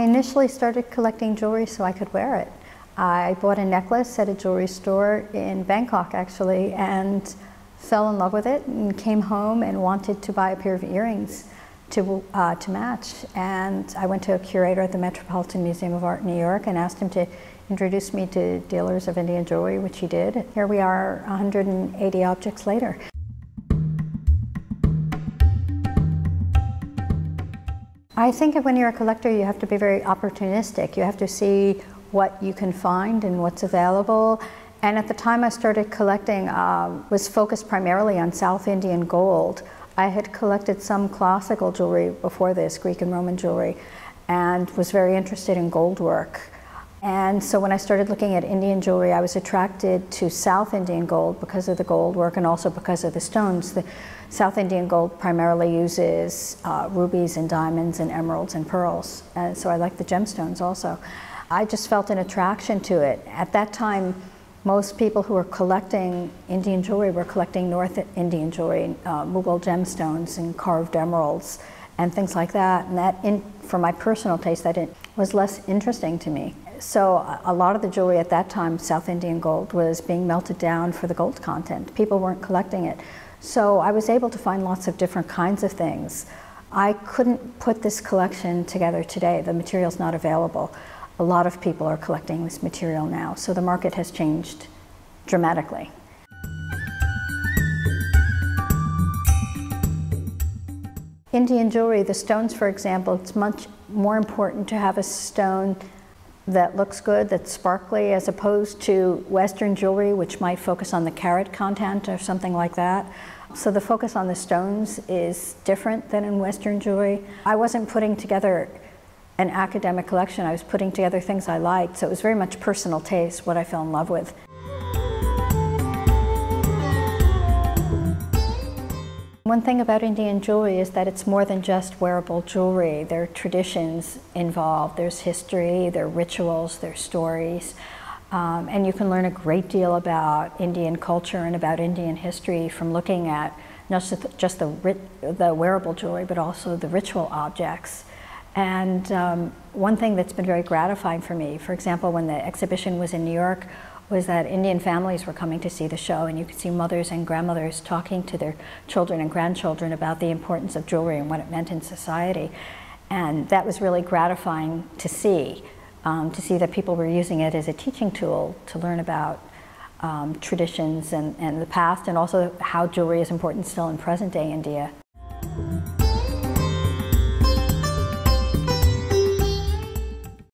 initially started collecting jewelry so I could wear it. I bought a necklace at a jewelry store in Bangkok actually and fell in love with it and came home and wanted to buy a pair of earrings to match. And I went to a curator at the Metropolitan Museum of Art in New York and asked him to introduce me to dealers of Indian jewelry, which he did. Here we are 180 objects later. I think when you're a collector, you have to be very opportunistic. You have to see what you can find and what's available. And at the time I started collecting, was focused primarily on South Indian gold. I had collected some classical jewelry before this, Greek and Roman jewelry, and was very interested in gold work. And so when I started looking at Indian jewelry, I was attracted to South Indian gold because of the gold work and also because of the stones. The South Indian gold primarily uses rubies and diamonds and emeralds and pearls. And so I like the gemstones also. I just felt an attraction to it. At that time, most people who were collecting Indian jewelry were collecting North Indian jewelry, Mughal gemstones and carved emeralds and things like that. And that, for my personal taste, that was less interesting to me. So a lot of the jewelry at that time, South Indian gold, was being melted down for the gold content. People weren't collecting it. So I was able to find lots of different kinds of things. I couldn't put this collection together today. The material's not available. A lot of people are collecting this material now, so the market has changed dramatically. Indian jewelry, the stones, for example, it's much more important to have a stone that looks good, that's sparkly, as opposed to Western jewelry, which might focus on the carat content or something like that. So the focus on the stones is different than in Western jewelry. I wasn't putting together an academic collection, I was putting together things I liked, so it was very much personal taste, what I fell in love with. One thing about Indian jewelry is that it's more than just wearable jewelry. There are traditions involved, there's history, there are rituals, there are stories, and you can learn a great deal about Indian culture and about Indian history from looking at not just the wearable jewelry, but also the ritual objects. And one thing that's been very gratifying for me, for example, when the exhibition was in New York, was that Indian families were coming to see the show, and you could see mothers and grandmothers talking to their children and grandchildren about the importance of jewelry and what it meant in society. And that was really gratifying to see that people were using it as a teaching tool to learn about traditions and the past, and also how jewelry is important still in present-day India.